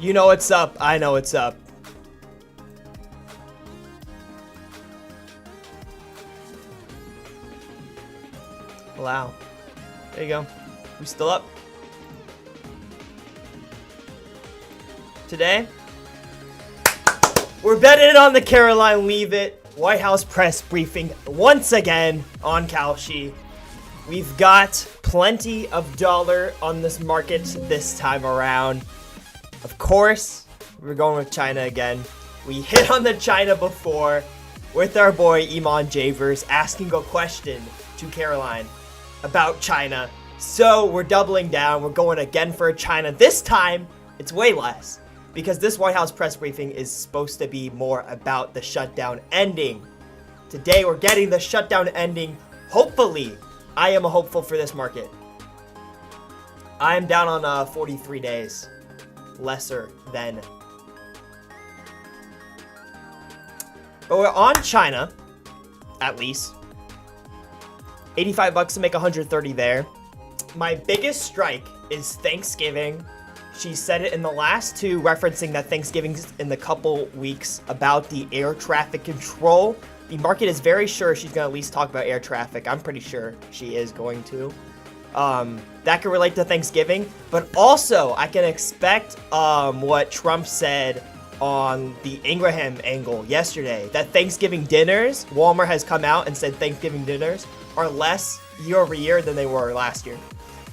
You know what's up. I know what's up. Wow. There you go. We still up. Today, we're betting on the Caroline Leave It White House press briefing once again on Kalshi. We've got plenty of dollar on this market this time around. Of course, we're going with China again. We hit on the China before with our boy Iman Javers asking a question to Caroline about China. So we're doubling down. We're going again for China. This time, it's way less because this White House press briefing is supposed to be more about the shutdown ending. Today, we're getting the shutdown ending. Hopefully, I am hopeful for this market. I'm down on 43 days. Lesser than. But we're on China, at least. 85 bucks to make 130 there. My biggest strike is Thanksgiving. She said it in the last two, referencing that Thanksgiving's in the couple weeks about the air traffic control. The market is very sure she's going to at least talk about air traffic. I'm pretty sure she is going to. That can relate to Thanksgiving. But also, I can expect what Trump said on the Ingraham angle yesterday. That Thanksgiving dinners, Walmart has come out and said Thanksgiving dinners are less year over year than they were last year.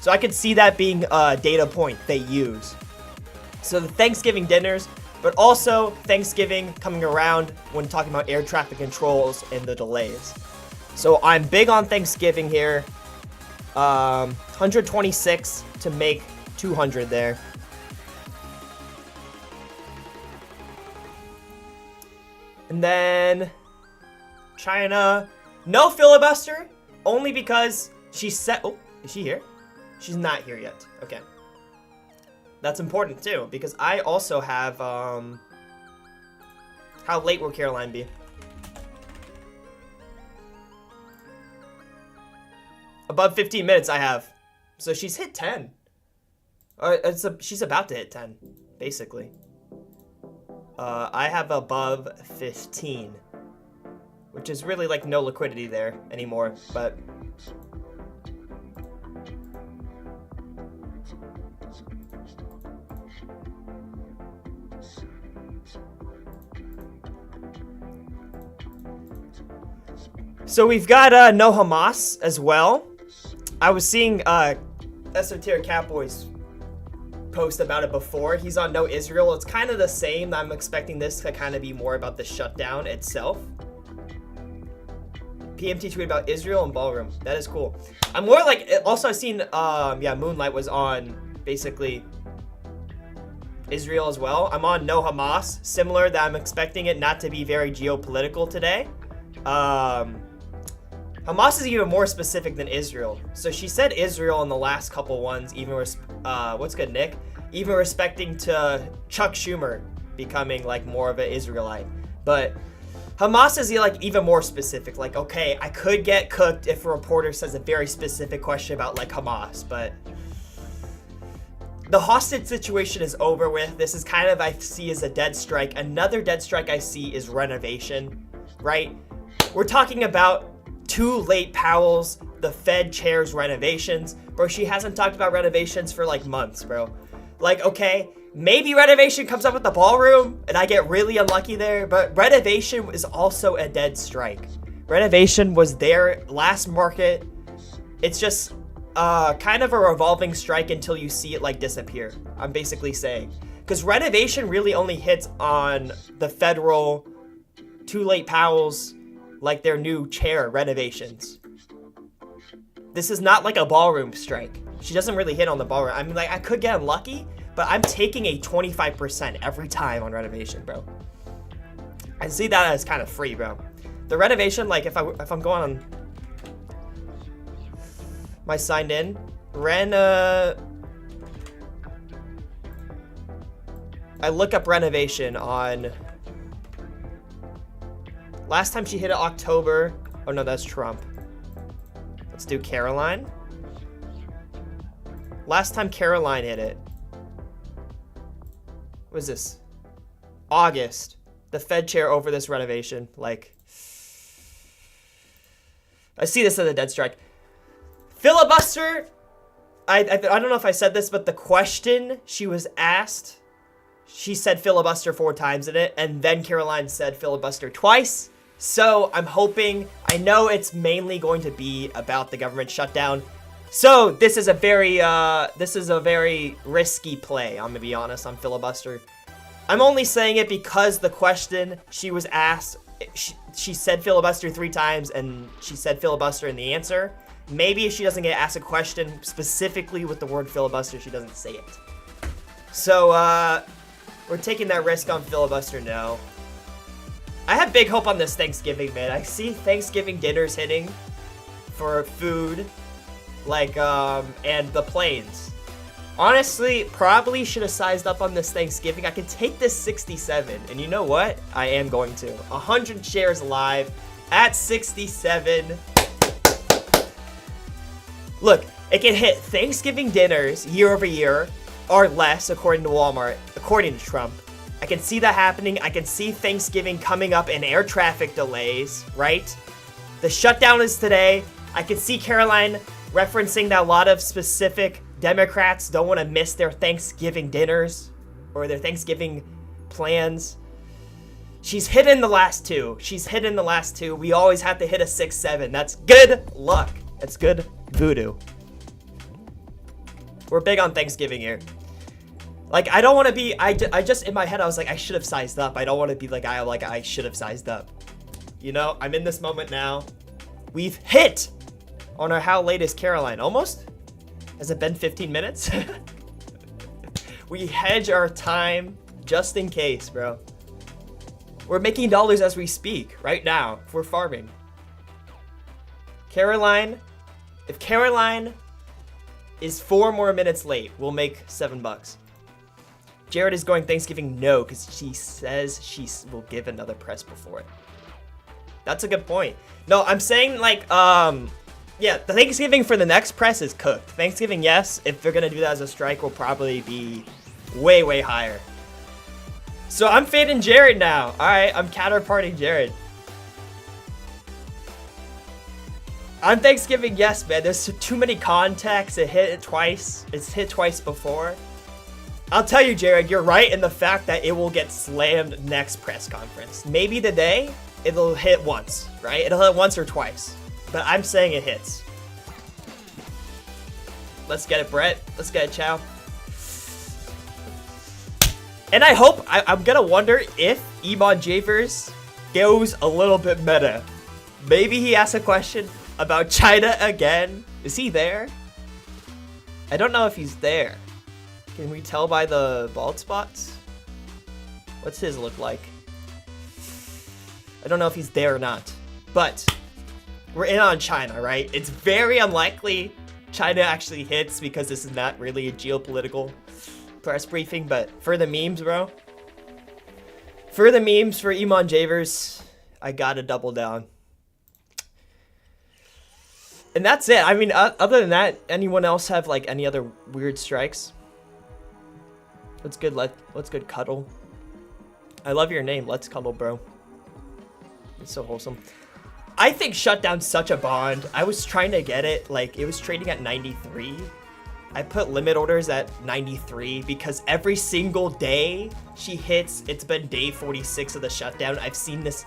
So I could see that being a data point they use. So the Thanksgiving dinners, but also Thanksgiving coming around when talking about air traffic controls and the delays. So I'm big on Thanksgiving here. 126 to make 200 there. And then China, no filibuster, only because she said, oh, is she here? She's not here yet. Okay. That's important too, because I also have, how late will Caroline be? Above 15 minutes I have. So she's hit 10. She's about to hit 10, basically. I have above 15, which is really like no liquidity there anymore, but so we've got no Hamas as well. I was seeing Esoteric Catboys post about it before. He's on no Israel. It's kind of the same. I'm expecting this to kind of be more about the shutdown itself. PMT tweet about Israel and ballroom. That is cool. I'm more like, also I've seen, yeah, Moonlight was on basically Israel as well. I'm on no Hamas. Similar that I'm expecting it not to be very geopolitical today. Hamas is even more specific than Israel. So she said Israel in the last couple ones, even what's good, Nick? Even respecting to Chuck Schumer becoming like more of an Israelite. But Hamas is like even more specific. Like, okay, I could get cooked if a reporter says a very specific question about like Hamas, but the hostage situation is over with. This is kind of, I see as a dead strike. Another dead strike I see is renovation, right? We're talking about two late Powells, the Fed chair's renovations. Bro, she hasn't talked about renovations for like months, bro. Like, okay, maybe renovation comes up with the ballroom and I get really unlucky there, but renovation is also a dead strike. Renovation was their last market. It's just kind of a revolving strike until you see it like disappear. I'm basically saying. Because renovation really only hits on the federal two late Powells, like their new chair renovations. This is not like a ballroom strike. She doesn't really hit on the ballroom. I mean, like, I could get unlucky, but I'm taking a 25% every time on renovation, bro. I see that as kind of free, bro. The renovation, like, if I'm going on my signed in, I look up renovation on. Last time she hit it October. Oh no, that's Trump. Let's do Caroline. Last time Caroline hit it what is this? August. The Fed chair over this renovation. Like, I see this as a dead strike. Filibuster. I don't know if I said this, but the question she was asked, she said filibuster 4 times in it, and then Caroline said filibuster twice. So I'm hoping, I know it's mainly going to be about the government shutdown. So this is a very risky play, I'm gonna be honest, on filibuster. I'm only saying it because the question she was asked, she said filibuster 3 times, and she said filibuster in the answer. Maybe if she doesn't get asked a question specifically with the word filibuster, she doesn't say it. So, we're taking that risk on filibuster now. I have big hope on this Thanksgiving, man. I see Thanksgiving dinners hitting for food, like, and the planes. Honestly, probably should have sized up on this Thanksgiving. I could take this 67, and you know what? I am going to. 100 shares live at 67. Look, it can hit Thanksgiving dinners year over year, or less, according to Walmart, according to Trump. I can see that happening. I can see Thanksgiving coming up in air traffic delays, right? The shutdown is today. I can see Caroline referencing that a lot of specific Democrats don't want to miss their Thanksgiving dinners or their Thanksgiving plans. She's hidden the last 2. She's hidden the last 2. We always have to hit a 6-7. That's good luck. That's good voodoo. We're big on Thanksgiving here. Like, I don't want to be, I just, in my head, I was like, I should have sized up. I don't want to be like, I should have sized up. You know, I'm in this moment now. We've hit on our how late is Caroline? Almost? Has it been 15 minutes? We hedge our time just in case, bro. We're making dollars as we speak right now. We're farming. Caroline, if Caroline is 4 more minutes late, we'll make $7. Jared is going Thanksgiving no, because she says she will give another press before it. That's a good point. No, I'm saying like, yeah, the Thanksgiving for the next press is cooked. Thanksgiving, yes. If they're gonna do that as a strike, will probably be way, way higher. So I'm fading Jared now. All right, I'm counterparting Jared. On Thanksgiving, yes, man. There's too many contacts. It hit it twice. It's hit twice before. I'll tell you, Jared, you're right in the fact that it will get slammed next press conference. Maybe today, it'll hit once, right? It'll hit once or twice. But I'm saying it hits. Let's get it, Brett. Let's get it, Chow. And I hope, I'm gonna wonder if Iman Javers goes a little bit meta. Maybe he asks a question about China again. Is he there? I don't know if he's there. Can we tell by the bald spots? What's his look like? I don't know if he's there or not. But we're in on China, right? It's very unlikely China actually hits because this is not really a geopolitical press briefing, but for the memes, bro. For the memes, for Iman Javers, I gotta double down. And that's it. I mean, other than that, anyone else have like any other weird strikes? What's good? What's good, Cuddle? I love your name. Let's Cuddle, bro. It's so wholesome. I think Shutdown's such a bond. I was trying to get it. Like, it was trading at 93. I put limit orders at 93 because every single day she hits, it's been day 46 of the shutdown. I've seen this.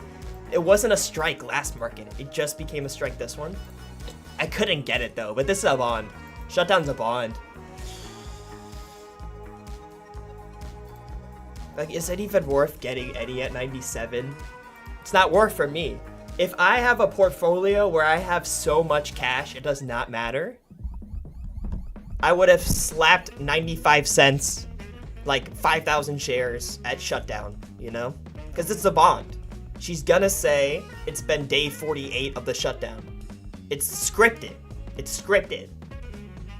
It wasn't a strike last market. It just became a strike this one. I couldn't get it though, but this is a bond. Shutdown's a bond. Like, is it even worth getting any at 97? It's not worth for me. If I have a portfolio where I have so much cash, it does not matter. I would have slapped 95 cents, like 5,000 shares at shutdown, you know? Because it's a bond. She's gonna say it's been day 48 of the shutdown. It's scripted. It's scripted.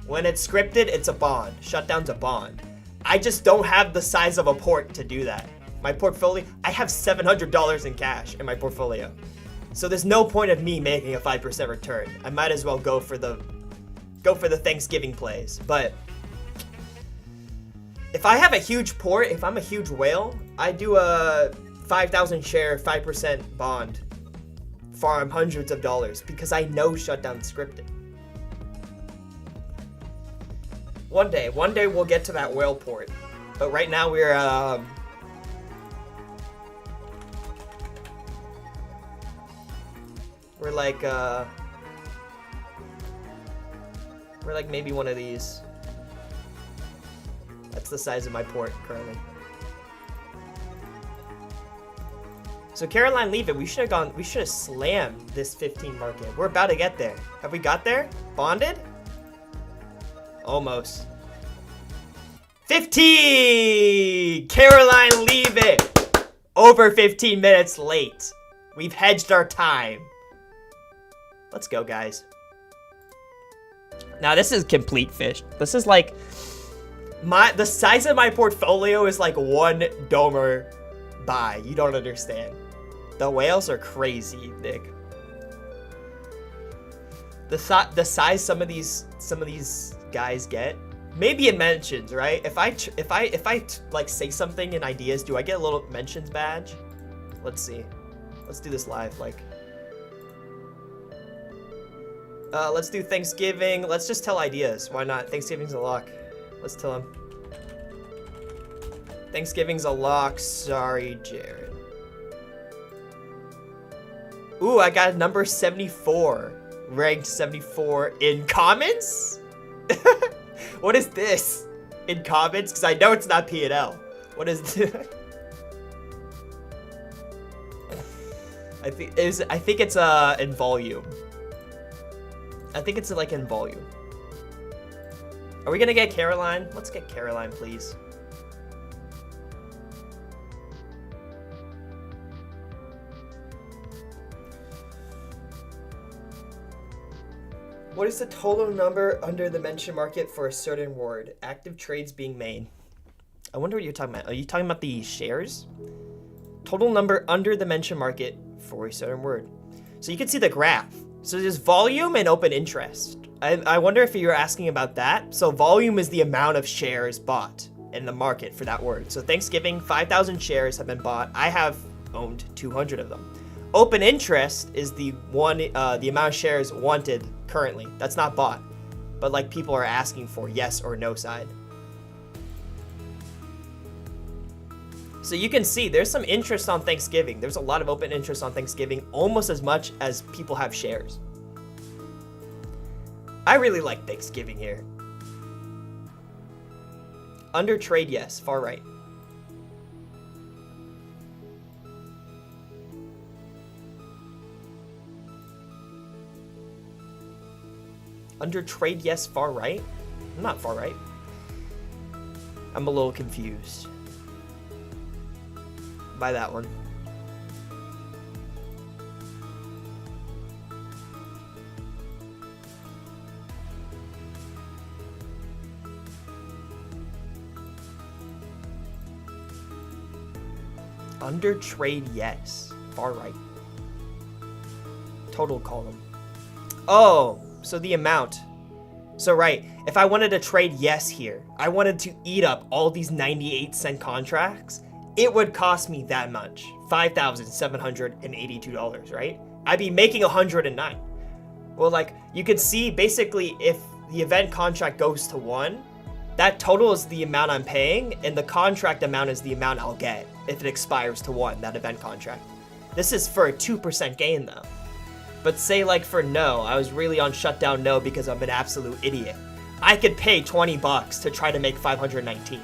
When it's scripted, it's a bond. Shutdown's a bond. I just don't have the size of a port to do that. My portfolio, I have $700 in cash in my portfolio. So there's no point of me making a 5% return. I might as well go for the Thanksgiving plays. But If I have a huge port, if I'm a huge whale, I do a 5,000 share, 5% bond. Farm hundreds of dollars because I know shutdown scripted. One day we'll get to that whale port. But right now we're like maybe one of these. That's the size of my port currently. So Caroline, leave it. We should have slammed this 15 market. We're about to get there. Have we got there? Bonded? Almost. 15! Caroline, leave it. Over 15 minutes late. We've hedged our time. Let's go, guys. Now this is complete fish. This is like the size of my portfolio is like one domer buy. You don't understand. The whales are crazy, Nick. The size some of these guys get. Maybe in mentions, right? If I like say something in ideas, do I get a little mentions badge? Let's see. Let's do this live. Like, let's do Thanksgiving. Let's just tell ideas. Why not? Thanksgiving's a lock. Let's tell him. Thanksgiving's a lock. Sorry, Jared. Ooh, I got number 74. Ranked 74 in comments? What is this? In comments? Because I know it's not P&L. What is this? I think it's in volume. I think it's like in volume. Are we gonna get Caroline? Let's get Caroline, please. What is the total number under the mention market for a certain word? Active trades being made. I wonder what you're talking about. Are you talking about the shares? Total number under the mention market for a certain word. So you can see the graph. So there's volume and open interest. I wonder if you're asking about that. So volume is the amount of shares bought in the market for that word. So Thanksgiving, 5,000 shares have been bought. I have owned 200 of them. Open interest is the amount of shares wanted currently. That's not bought, but like people are asking for yes or no side. So you can see there's some interest on Thanksgiving. There's a lot of open interest on Thanksgiving, almost as much as people have shares. I really like Thanksgiving here. Under trade, yes, far right. Under trade, yes, far right? I'm not far right. I'm a little confused by that one. Under trade, yes, far right. Total column. Oh, so the amount. So right, if I wanted to trade yes here, I wanted to eat up all these 98-cent contracts, it would cost me that much, $5,782, right? I'd be making 109. Well, like, you can see basically if the event contract goes to 1, that total is the amount I'm paying, and the contract amount is the amount I'll get if it expires to 1, that event contract. This is for a 2% gain though. But say like for no, I was really on shutdown no because I'm an absolute idiot. I could pay 20 bucks to try to make 519.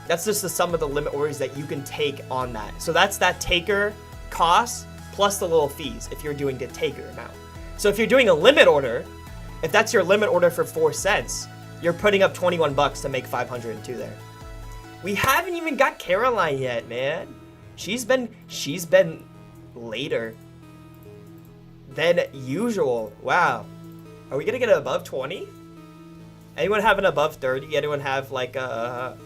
That's just the sum of the limit orders that you can take on that. So that's that taker cost plus the little fees if you're doing the taker amount. So if you're doing a limit order, if that's your limit order for 4 cents, you're putting up 21 bucks to make 502 there. We haven't even got Caroline yet, man. She's been later than usual. Wow. Are we gonna get it above 20? Anyone have an above 30? Anyone have like a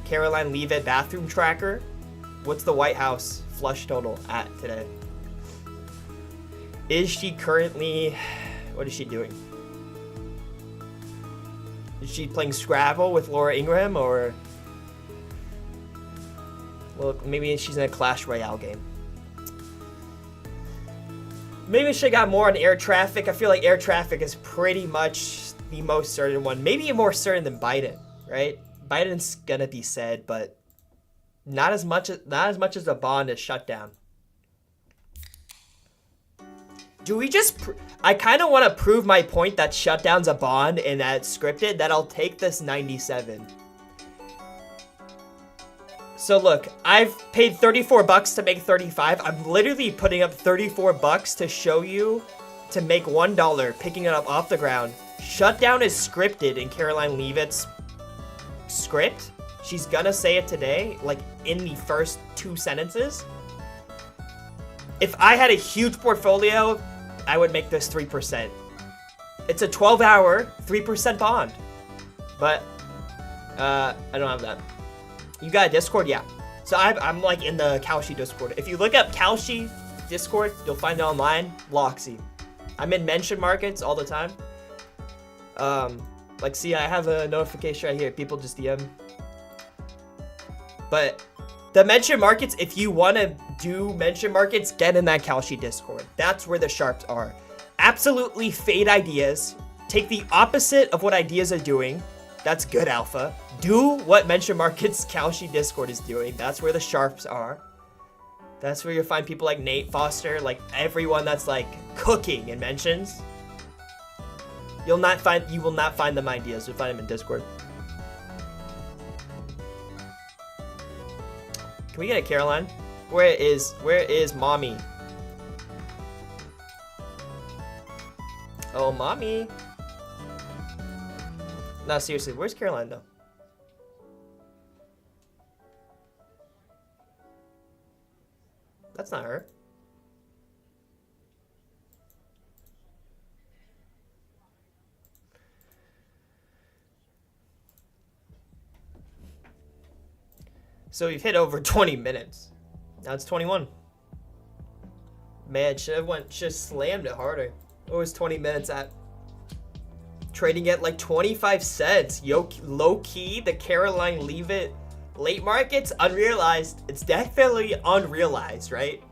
Caroline leave it bathroom tracker? What's the White House flush total at today? Is she currently, what is she doing? Is she playing Scrabble with Laura Ingraham, or... Well, maybe she's in a Clash Royale game. Maybe she got more on air traffic. I feel like air traffic is pretty much the most certain one. Maybe more certain than Biden, right? Biden's gonna be said, but not as much as the bond is shut down. Do we just... I kind of want to prove my point that shutdown's a bond and that it's scripted, that I'll take this 97. So look, I've paid 34 bucks to make 35. I'm literally putting up 34 bucks to show you to make $1, picking it up off the ground. Shutdown is scripted in Caroline Leavitt's script. She's gonna say it today, like in the first 2 sentences. If I had a huge portfolio, I would make this 3%. It's a 12-hour, 3% bond. But, I don't have that. You got a Discord? Yeah. So I'm like in the Kalshi Discord. If you look up Kalshi Discord, you'll find it online. Loxy. I'm in mention markets all the time. Like, see, I have a notification right here. People just DM. But the mention markets, if you want to do mention markets, get in that Kalshi Discord. That's where the sharps are. Absolutely fade ideas. Take the opposite of what ideas are doing. That's good alpha. Do what mention markets Kalshi Discord is doing. That's where the sharps are. That's where you'll find people like Nate Foster, like everyone that's like cooking in mentions. You will not find them ideas. You'll find them in Discord. Can we get a Caroline? Where is mommy? Oh, mommy. No, seriously, where's Caroline though? That's not her. So we've hit over 20 minutes. Now it's 21. Man, should have slammed it harder. What was 20 minutes at? Trading at like 25 cents. Yo, low key, the Caroline Leavitt late markets unrealized. It's definitely unrealized, right?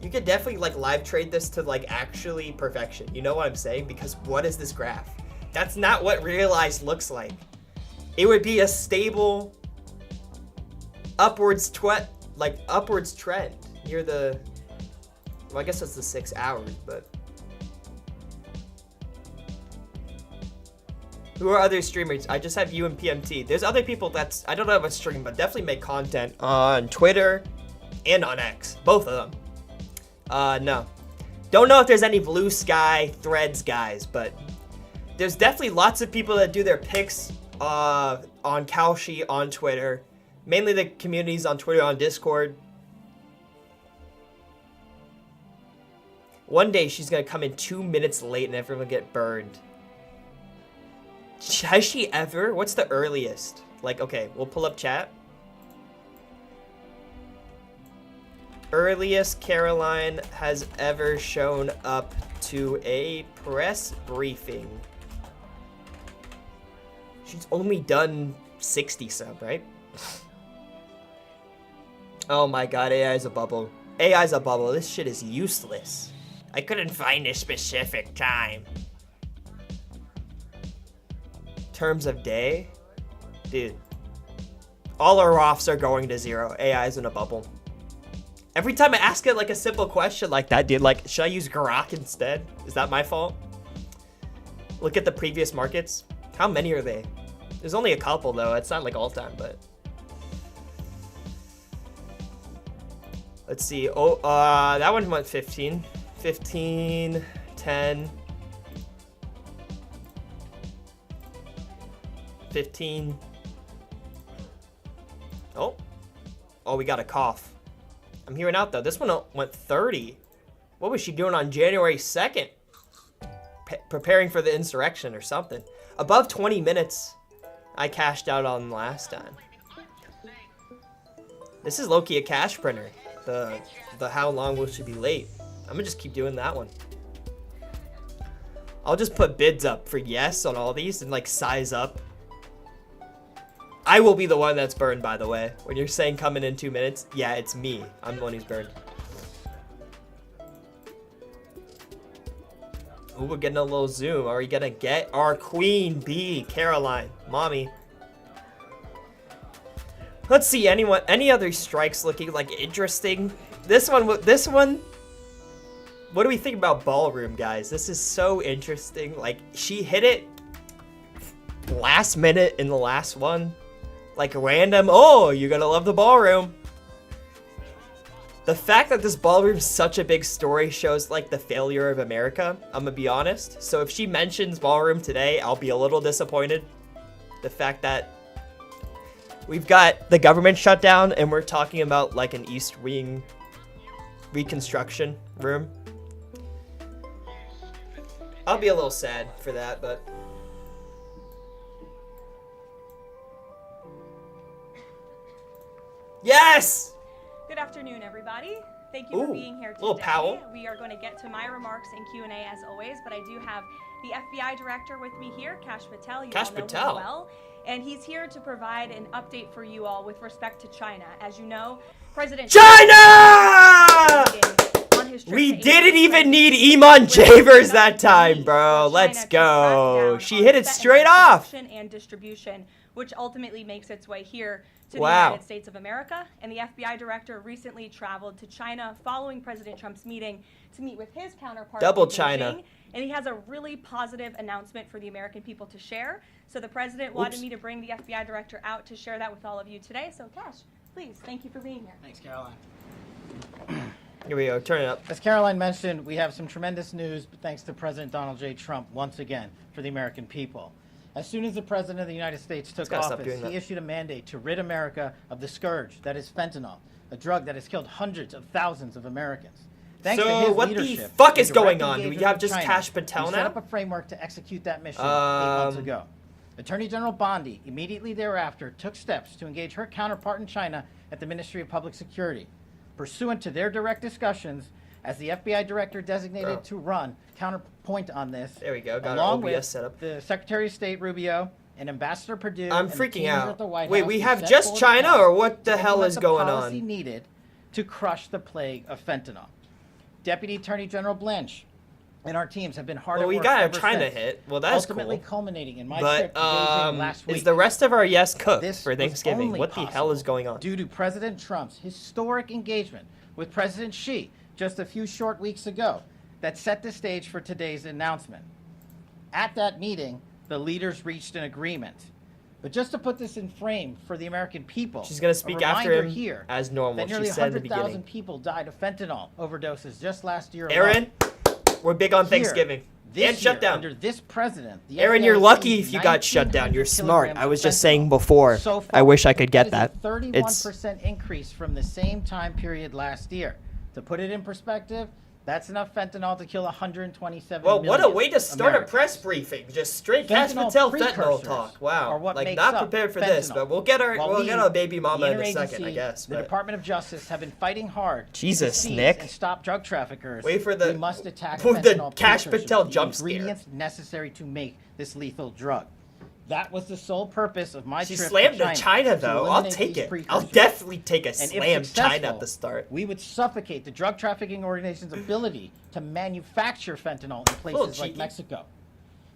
You could definitely like live trade this to like actually perfection. You know what I'm saying? Because what is this graph? That's not what realized looks like. It would be a stable upwards trend near the, well, I guess that's the 6 hours, but who are other streamers? I just have you and PMT. There's other people that's, I don't know if it's stream, but definitely make content on Twitter and on X, both of them. No. Don't know if there's any Blue Sky Threads guys, but there's definitely lots of people that do their picks on Kalshi on Twitter. Mainly the communities on Twitter, on Discord. One day she's gonna come in 2 minutes late and everyone will get burned. Has she ever? What's the earliest? Like, okay, we'll pull up chat. Earliest Caroline has ever shown up to a press briefing. She's only done 60 sub, right? Oh my god, AI's a bubble. AI's a bubble. This shit is useless. I couldn't find a specific time. Terms of day? Dude. All our offs are going to 0. AI's in a bubble. Every time I ask it like a simple question like that, dude, like, should I use Grok instead? Is that my fault? Look at the previous markets. How many are they? There's only a couple though. It's not like all time, but let's see. Oh, that one went 15. 15, 10, 15. Oh, we got a cough. I'm hearing out though. This one went 30. What was she doing on January 2nd? Preparing for the insurrection or something. Above 20 minutes, I cashed out on last time. This is low-key a cash printer. The how long will she be late? I'm gonna just keep doing that one. I'll just put bids up for yes on all these and like size up. I will be the one that's burned, by the way. When you're saying coming in 2 minutes, yeah, it's me. I'm the one who's burned. Ooh, we're getting a little zoom. Are we gonna get our queen bee, Caroline, mommy? Let's see, any other strikes looking like interesting? This one. What do we think about ballroom, guys? This is so interesting. Like, she hit it last minute in the last one. Like, random, oh, you're gonna love the ballroom. The fact that this ballroom is such a big story shows, like, the failure of America. I'm gonna be honest. So if she mentions ballroom today, I'll be a little disappointed. The fact that we've got the government shut down and we're talking about, like, an East Wing reconstruction room. I'll be a little sad for that, but... Yes! Good afternoon, everybody. Thank you for being here today. Little Powell. We are going to get to my remarks and Q&A as always, but I do have the FBI director with me here, Kash Patel. You all know him well. And he's here to provide an update for you all with respect to China. As you know, President China! We didn't even need Iman Javers that time, bro. Let's go. She hit it straight off. And distribution, which ultimately makes its way here to the United States of America. And the FBI director recently traveled to China following President Trump's meeting to meet with his counterpart. Double in China. Beijing. And he has a really positive announcement for the American people to share. So the president wanted me to bring the FBI director out to share that with all of you today. So Kash, please, thank you for being here. Thanks, Caroline. Here we go, turn it up. As Caroline mentioned, we have some tremendous news, thanks to President Donald J. Trump once again for the American people. As soon as the President of the United States took office, he issued a mandate to rid America of the scourge that is fentanyl, a drug that has killed hundreds of thousands of Americans. Thanks to his what the leadership fuck is going on? Do we have just China, Kash Patel we now? set up a framework to execute that mission 8 months ago. Attorney General Bondi immediately thereafter took steps to engage her counterpart in China at the Ministry of Public Security. Pursuant to their direct discussions, as the FBI director designated to run counterpoint on this, there we go, got along our OBS with set up. the Secretary of State Rubio and Ambassador Perdue. I'm and freaking out. Wait, Wait, we have just China, or what the hell is going on? Policy needed to crush the plague of fentanyl. Deputy Attorney General Blanche and our teams have been hard at work. Well, we got ever a China since, hit. Well, that's ultimately cool. culminating in my But trip to Beijing last week. is the rest of our yes cooked This for Thanksgiving? was What the only hell is going on? Due to President Trump's historic engagement with President Xi just a few short weeks ago that set the stage for today's announcement. At that meeting, the leaders reached an agreement. But just to put this in frame for the American people, she's going to speak after him here as normal. that nearly She said in the beginning. 100,000 people died of fentanyl overdoses just last year. Aaron, we're big on Thanksgiving. And shut down. Under this president, Aaron, you're lucky if you got shut down. You're smart. I was just saying before. So far, I wish I could get that. Is a 31% increase from the same time period last year. To put it in perspective, that's enough fentanyl to kill 127 well, million what a way to start Americans. a press briefing. Just straight Kash Patel fentanyl talk. Wow. Like, not prepared for this, but we'll get our baby mama in a second, I guess. The Department of Justice have been fighting hard Jesus, to Nick. and stop drug traffickers. Wait for the we must attack the Kash Patel jump scare. Ingredients necessary to make this lethal drug. That was the sole purpose of my she trip slammed to China though. I'll take it. I'll definitely take a slam China at the start. We would suffocate the drug trafficking organization's ability to manufacture fentanyl in places like Mexico.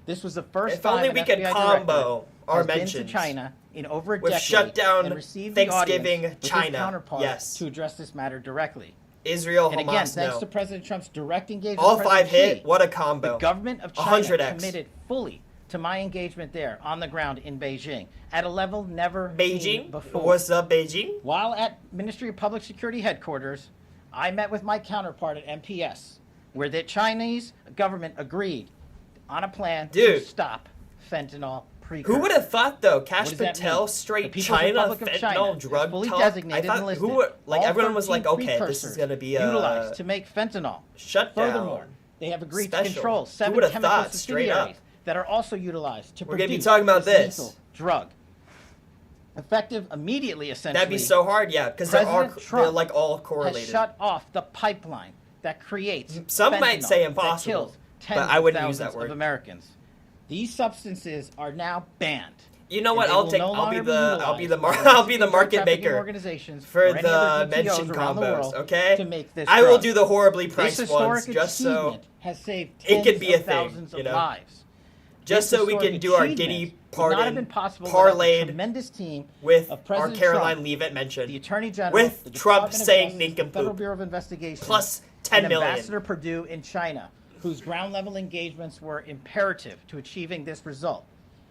This was the first time only we could combo our mentions to China in over a with decade shut down and received Thanksgiving the audience with China. his counterpart Yes. to address this matter directly. Israel, And Hamas, again, thanks no. to President Trump's direct engagement All with five President hit. Xi, What a combo. the government of China 100x. committed fully to my engagement there on the ground in Beijing at a level never Beijing? seen before. What's up, Beijing? While at Ministry of Public Security headquarters, I met with my counterpart at MPS, where the Chinese government agreed on a plan to stop fentanyl precursors. Who would have thought, though, Kash What does that Patel mean? straight The People's China Republic of China fentanyl is drug fully talk? designated I and thought listed. who were, like All everyone was like, 13 okay, this is gonna be a utilized to make fentanyl. shut down. Furthermore, they have agreed Special. to control Who 7 would've chemical thought, straight up? subsidiaries that are also utilized to We're produce gonna be talking about this. lethal drug. Effective immediately, essentially. That'd be so hard, yeah, because they're Trump like all has correlated. shut off the pipeline that creates Some might fentanyl say that impossible. kills tens But I of wouldn't use thousands that word. of Americans. These substances are now banned. You know what? I'll be the market maker for the mentioned combos. Okay. To make this I will drug. do the horribly priced this ones just so has saved it can be a thousands thing, of lives. Just so we can do our Giddy pardon parlayed tremendous team with of our President Caroline Trump, Leavitt mentioned, the Attorney General, with the Trump Department of saying Justice, the nincompoop, Federal Bureau of Investigation, plus 10 and million. Ambassador Perdue in China, whose ground-level engagements were imperative to achieving this result.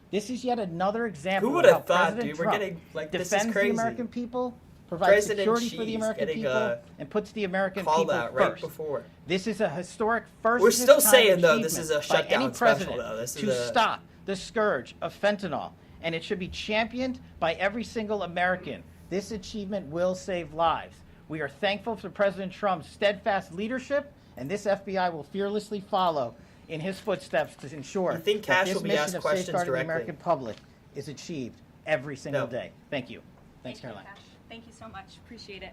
This is yet another example Who would of how have thought, President dude? We're Trump getting, like, this is defends the crazy. American people, provides security for the President American Xi's people, getting and puts the American called people out right first. before. This is a historic first. We're of its still kind saying, though, this is a achievement by shutdown any special, president though. This is to a- stop the scourge of fentanyl, and it should be championed by every single American. This achievement will save lives. We are thankful for President Trump's steadfast leadership, and this FBI will fearlessly follow in his footsteps to ensure You think that Cash this will be mission asked of questions safeguarding the directly? American public is achieved every single No. day. Thank you. Thanks, Thank you, Caroline. Cash. Thank you so much. Appreciate it.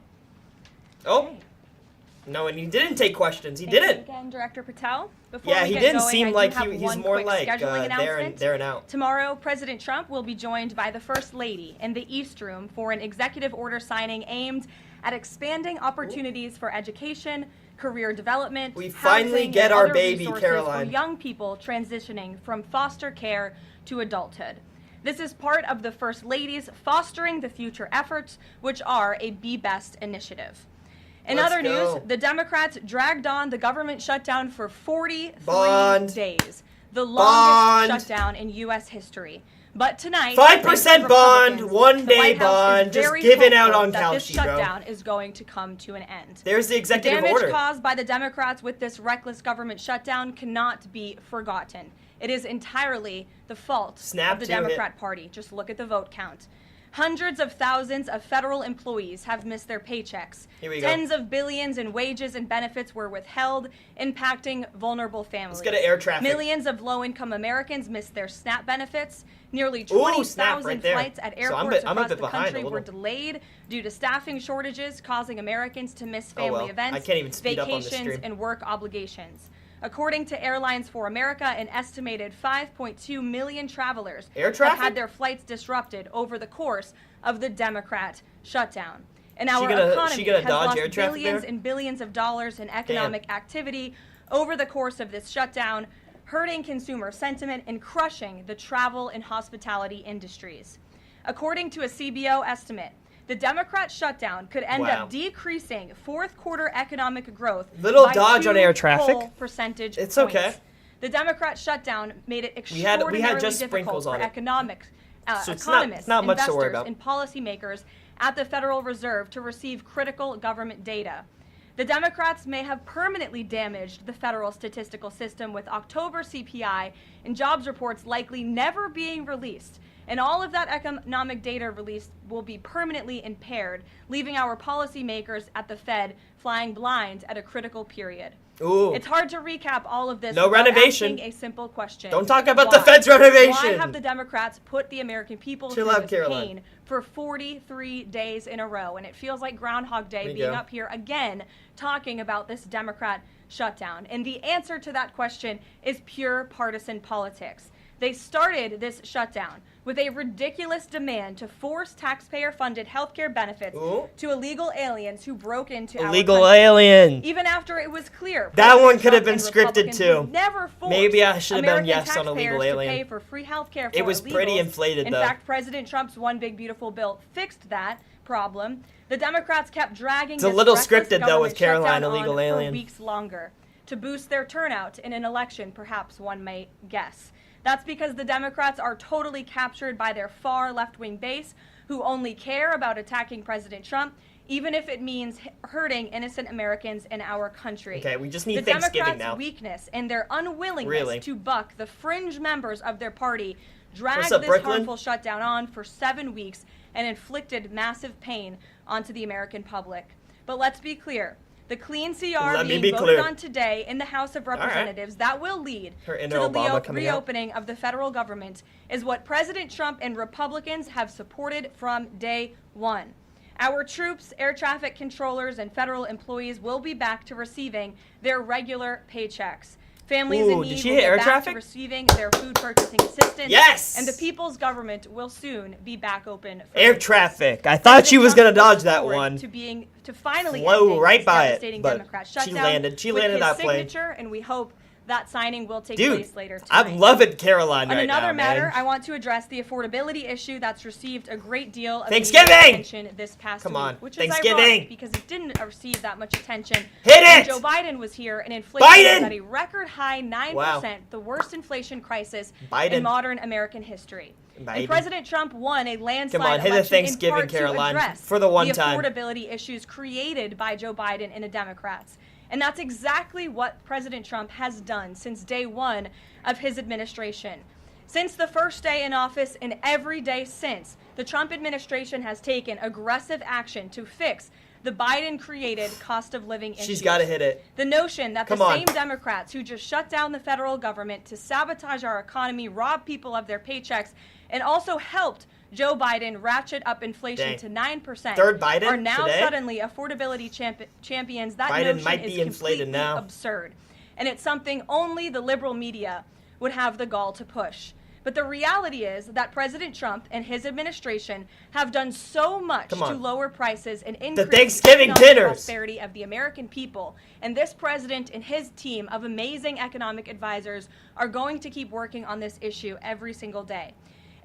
Oh, Okay. no, and he didn't take questions. He Thank you didn't. again, Director Patel. Before Yeah, we he get didn't going, seem I do like have he's one more quick like scheduling announcement. there and out. Tomorrow, President Trump will be joined by the First Lady in the East Room for an executive order signing aimed at expanding opportunities for education, career development, We finally housing, get and our other baby, resources Caroline. for young people transitioning from foster care to adulthood. This is part of the First Lady's Fostering the Future efforts, which are a Be Best initiative. In Let's other go. news, the Democrats dragged on the government shutdown for 43 Bond. days, the Bond. longest shutdown in U.S. history. But tonight, 5% thanks to bond, Republicans, 1 the day White House is bond, just very giving out hopeful on that this Kalshi, bro. shutdown is going to come to an end. There's the The executive damage order. caused by the Democrats with this reckless government shutdown cannot be forgotten. It is entirely the fault Snap of the to it. Democrat Party. Just look at the vote count. Hundreds of thousands of federal employees have missed their paychecks. Here we go. Tens of billions in wages and benefits were withheld, impacting vulnerable families. Let's go to air traffic. Millions of low-income Americans missed their SNAP benefits. Nearly Ooh, SNAP 20,000 right there. flights at So I'm airports a across bit the behind a country were little. delayed due to staffing shortages, causing Americans to miss Oh, family well. events, I can't even speed up on this vacations, stream. and work obligations. According to Airlines for America, an estimated 5.2 million travelers Air have traffic? had their flights disrupted over the course of the Democrat shutdown. And She our gonna economy dodge has lost air traffic billions there? and billions of dollars in economic activity over the course of this shutdown, hurting consumer sentiment and crushing the travel and hospitality industries. According to a CBO estimate, the Democrat shutdown could end Wow. up decreasing fourth quarter economic growth Little by dodge 2 on air traffic. whole percentage It's points. okay. The Democrat shutdown made it We had extraordinarily just difficult sprinkles for on it. economics, So it's not economists, much to worry investors, about. and policymakers at the Federal Reserve to receive critical government data. The Democrats may have permanently damaged the federal statistical system, with October CPI and jobs reports likely never being released. And all of that economic data released will be permanently impaired, leaving our policymakers at the Fed flying blind at a critical period. Ooh. It's hard to recap all of this No without renovation. asking a simple question. Don't talk about the Why? Fed's renovation. Why have the Democrats put the American people Chill through out, this Caroline. pain for 43 days in a row? And it feels like Groundhog Day There you being go. up here again talking about this Democrat shutdown. And the answer to that question is pure partisan politics. They started this shutdown with a ridiculous demand to force taxpayer-funded healthcare benefits Ooh. to illegal aliens who broke into our Illegal country. alien. Even after it was clear That one President could have Trump been and scripted, Republicans too. would never force Maybe I should have done American yes on illegal taxpayers alien. to pay for free healthcare for It was pretty illegals. inflated, In though. fact, President Trump's One Big Beautiful Bill fixed that problem. The Democrats kept dragging It's a this little reckless scripted, though, with government Caroline, shutdown illegal on alien. for weeks longer to boost their turnout in an election, perhaps one may guess. That's because the Democrats are totally captured by their far left-wing base, who only care about attacking President Trump, even if it means hurting innocent Americans in our country. Okay, we just need the Thanksgiving Democrats' now. weakness and their unwillingness Really? to buck the fringe members of their party dragged What's up, this Brooklyn? harmful shutdown on for 7 weeks and inflicted massive pain onto the American public. But let's be clear. The clean CR Let me being be voted clear. on today in the House of Representatives that will lead Her to inner the Obama coming out. reopening of the federal government is what President Trump and Republicans have supported from day one. Our troops, air traffic controllers, and federal employees will be back to receiving their regular paychecks. Families in need did she will hit get air back traffic? to receiving their food purchasing assistance. Yes! And the people's government will soon be back open for Air business. traffic. I thought she was President gonna Trump dodge that looks one. forward to finally Flew ending right this by it, devastating but Democrat she shutdown landed with his that plane. signature, and we hope that signing will take Dude, place later tonight. I'm loving Caroline On right now, another matter, man. I want to address the affordability issue that's received a great deal of Thanksgiving! media attention this past Come week, on, which Thanksgiving! is ironic because it didn't receive that much attention Hit when it! Joe Biden was here, and inflation Biden! was at a record high 9%, Wow. the worst inflation crisis Biden. in modern American history. Biden. And President Trump won a landslide Come on, hit a election Thanksgiving, in part Caroline, to address for the one the time. affordability issues created by Joe Biden and the Democrats. And that's exactly what President Trump has done since day one of his administration. Since the first day in office and every day since, the Trump administration has taken aggressive action to fix the Biden-created cost of living issues. She's got to hit it. The notion that Come the on. same Democrats who just shut down the federal government to sabotage our economy, rob people of their paychecks, and also helped Joe Biden ratchet up inflation to 9%. Third Biden are now today? suddenly affordability champions. That Biden notion might be is inflated completely now. absurd. And it's something only the liberal media would have the gall to push. But the reality is that President Trump and his administration have done so much to lower prices and increase Thanksgiving the economic dinners. prosperity of the American people. And this president and his team of amazing economic advisors are going to keep working on this issue every single day.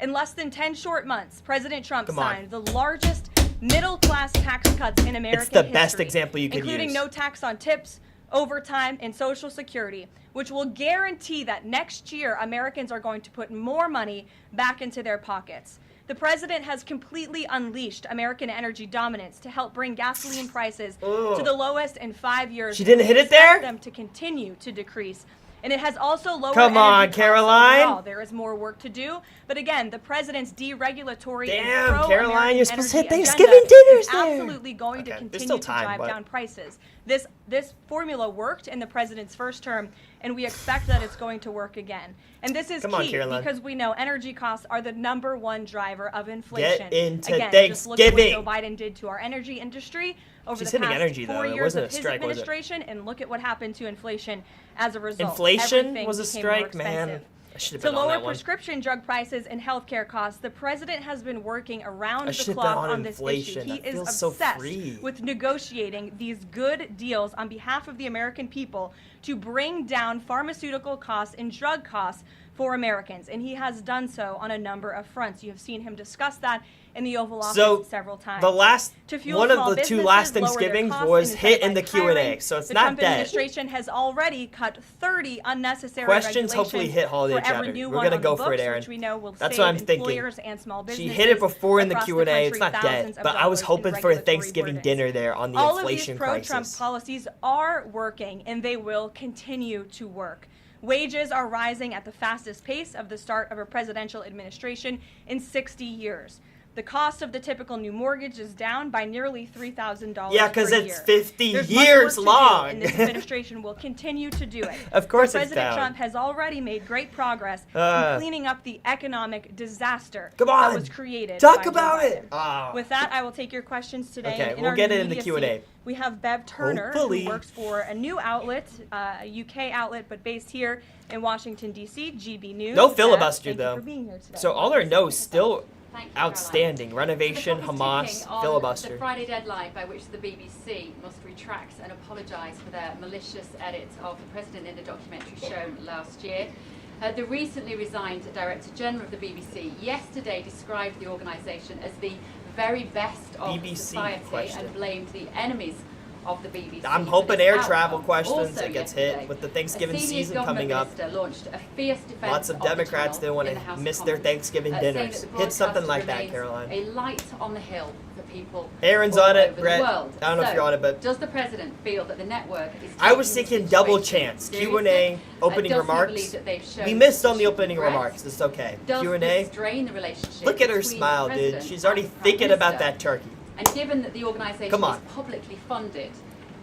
In less than 10 short months, President Trump signed the largest middle-class tax cuts in American history. It's the best example you could including use. no tax on tips, overtime, and Social Security, which will guarantee that next year Americans are going to put more money back into their pockets. The president has completely unleashed American energy dominance to help bring gasoline prices to the lowest in 5 years. She didn't hit it there? Them to continue to decrease. And it has also lowered Come on, energy costs Caroline. overall. There is more work to do. But again, the president's deregulatory and Damn, pro-American Caroline, you're supposed to hit energy Thanksgiving agenda dinners is there. absolutely going to Okay, there's continue still to time, drive but- down prices. This formula worked in the president's first term, and we expect that it's going to work again. And this is Come on, key Caroline. because we know energy costs are the #1 driver of inflation. Get into again, just look at Thanksgiving. what Joe Biden did to our energy industry over She's the hitting past energy, 4 though. It years wasn't of a his strike, was it? administration, and look at what happened to inflation as a result. Inflation Everything was a became strike, more man. expensive. I should have To been on lower that one. prescription drug prices and healthcare costs, the president has been working around I the should have been clock on on this issue. inflation. He That is feels so obsessed free. with negotiating these good deals on behalf of the American people to bring down pharmaceutical costs and drug costs for Americans. And he has done so on a number of fronts. You have seen him discuss that in the Oval Office several times. The last To fuel one of small the two businesses, last lower their Thanksgivings costs, was and hit in the incentivize Q&A, hiring. so it's the not Trump dead. administration has already cut 30 unnecessary Questions hopefully regulations hit holiday for every chatter. new We're one gonna on go the for it, books, Aaron. which we know will That's save what I'm thinking. employers and small businesses. She hit it before in the across Q&A. It's country, not dead, thousands of but I was dollars in hoping for a regulatory Thanksgiving burdens. dinner there on the All inflation of these pro-Trump crisis. policies are working, and they will continue to work. Wages are rising at the fastest pace of the start of a presidential administration in 60 years. The cost of the typical new mortgage is down by nearly $3,000 Yeah, because it's 50 There's years much work to do, long. and this administration will continue to do it. Of course But it's President down. Trump has already made great progress in cleaning up the economic disaster Come on. that was created Talk by Joe about Biden. it. Oh. With that, I will take your questions today. Okay, in we'll our get it in the media Q&A. seat, we have Bev Turner, Hopefully. who works for a new outlet, a UK outlet, but based here in Washington, D.C., GB News. No Bev, filler-buster, thank though. you for being here today. So all our no's still Thank you, Caroline. outstanding. Renovation, The clock is Hamas, ticking on filibuster. The Friday deadline by which the BBC must retract and apologise for their malicious edit of the president in a documentary shown last year. The recently resigned Director General of the BBC yesterday described the organisation as the very best of BBC society question. and blamed the enemies of the BBC. I'm for hoping this air outcome. travel questions Also that gets yesterday, hit with the Thanksgiving a senior season government coming up. minister launched a fierce defense Lots of the Democrats channel didn't want in the to House of miss their Commons, Thanksgiving saying dinners. that the Hit something broadcaster like that, remains Caroline. A light on the hill for people Aaron's all on it, over the Brett. world. I don't know if So, you're on it, but does the president feel that the network is I was taking thinking the double situation chance. seriously? Q&A, opening Does he remarks. believe that they've shown We missed on the sufficient opening progress? remarks. It's okay. Does Q&A. this strain the relationship Look at her between smile, the dude. president She's already and Prime thinking about Minister? that turkey. And given that the organisation Come on. is publicly funded,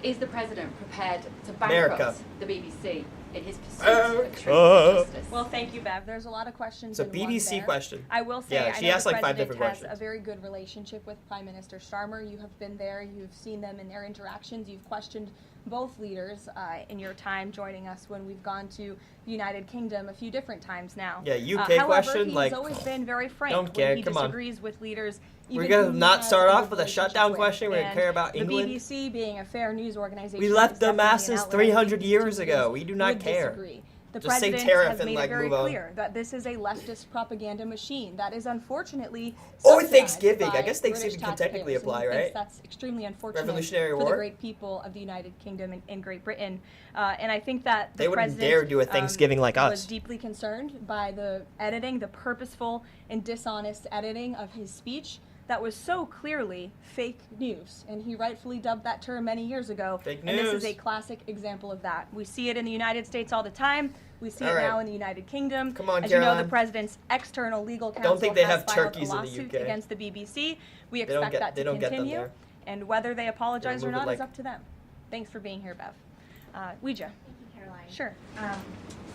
is the president prepared to bankrupt America. the BBC? in his pursuit of truth and justice. Well, thank you, Bev. There's a lot of questions. It's a BBC question. I will say, yeah, she asked like 5 different questions. Has a very good relationship with Prime Minister Starmer. You have been there. You've seen them in their interactions. You've questioned both leaders in your time joining us when we've gone to the United Kingdom a few different times now. Yeah, UK question, he's always been very frank don't care, when he come on. disagrees with leaders. We're going to not start off with a shutdown question. We're going to care about England. The BBC being a fair news organization. We left the masses 300 years ago. We do not care. Disagree. The Just say president tariff has and made like it very move on. clear that this is a leftist propaganda machine that is unfortunately or subsidized Thanksgiving. by I guess Thanksgiving British can technically taxpayers, apply, and he right? thinks that's extremely unfortunate Revolutionary for War? the great people of the United Kingdom and Great Britain. And I think that the They wouldn't president dare do a Thanksgiving like us. was deeply concerned by the editing, the purposeful and dishonest editing of his speech that was so clearly fake news, and he rightfully dubbed that term many years ago. Fake and this news. is a classic example of that. We see it in the United States all the time. We see it now in the United Kingdom. Come on, As you know, Caroline. the president's external legal counsel Don't think they has have filed turkeys a in the lawsuit UK. against the BBC. We They don't expect get- that they to don't get them continue, there. and whether they apologize They or move it not is like- up to them. Thanks for being here, Bev. Ouija. Thank you, Caroline. Sure.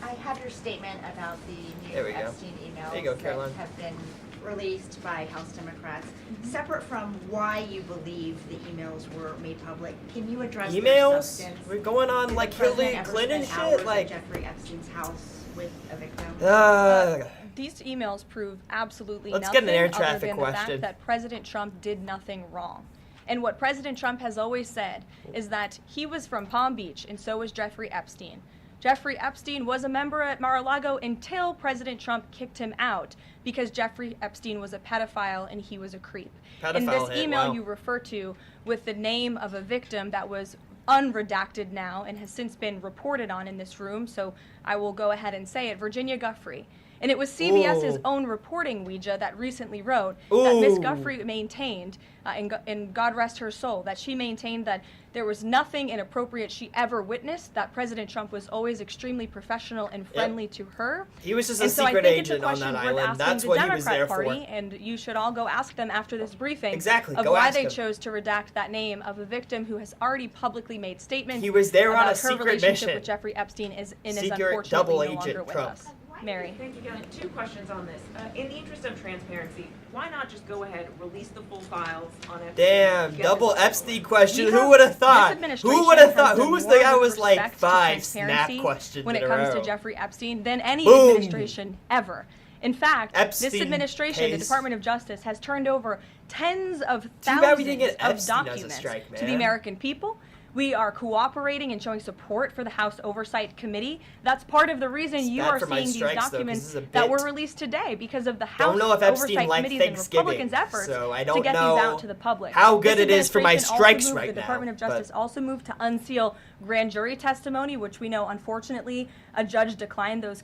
I have your statement about the There new we go. Epstein emails There you go, Caroline. that have been released by House Democrats. Separate from why you believe the emails were made public, can you address their Emails? substance? We're going on Did like the president Hillary ever Clinton spend hours shit? at Like, Jeffrey Epstein's house with a victim? These emails prove absolutely Let's nothing get an air other traffic than the question. fact that President Trump did nothing wrong. And what President Trump has always said is that he was from Palm Beach, and so was Jeffrey Epstein. Jeffrey Epstein was a member at Mar-a-Lago until President Trump kicked him out because Jeffrey Epstein was a pedophile and he was a creep. In this email you refer to with the name of a victim that was unredacted now and has since been reported on in this room, so I will go ahead and say it, Virginia Giuffre. And it was CBS's own reporting, Ouija, that recently wrote that Miss Giuffre maintained, and God rest her soul, that she maintained that there was nothing inappropriate she ever witnessed, that President Trump was always extremely professional and friendly to her. He was just a And so secret I think it's a agent on question that worth island. asking That's the what he Democrat was there Party, for. and you should all go ask them after this briefing Exactly, of go why ask they them. chose to redact that name of a victim who has already publicly made statements He was there on about a her secret relationship mission. with Jeffrey Epstein is Secret unfortunately double no agent longer with Trump. us. Mary. Thank you, Galen. 2 questions on this. In the interest of transparency, why not just go ahead, release the full files on Epstein? Damn, get double this Epstein question. We Who have- would have this thought? administration Who would have has thought? Who done was the more guy who with was like respect to 5 snap transparency questions when in it a comes row? to Jeffrey Epstein than any Boom. administration ever. In fact, Epstein this administration, the pays. Department of Justice, has turned over tens of bad we didn't thousands get of Epstein as a documents strike, to the man. American people. We are cooperating and showing support for the House Oversight Committee. That's part of the reason It's you bad are for my seeing these strikes, though, 'cause documents this is a that bit. were released today because of the Don't House know if Epstein Oversight liked Committees and Thanksgiving, Republicans' efforts so I to don't get know these out to the public. how good This it is for my administration also strikes moved, right the now, Department of but- Justice also moved to unseal grand jury testimony, which we know, unfortunately, a judge declined those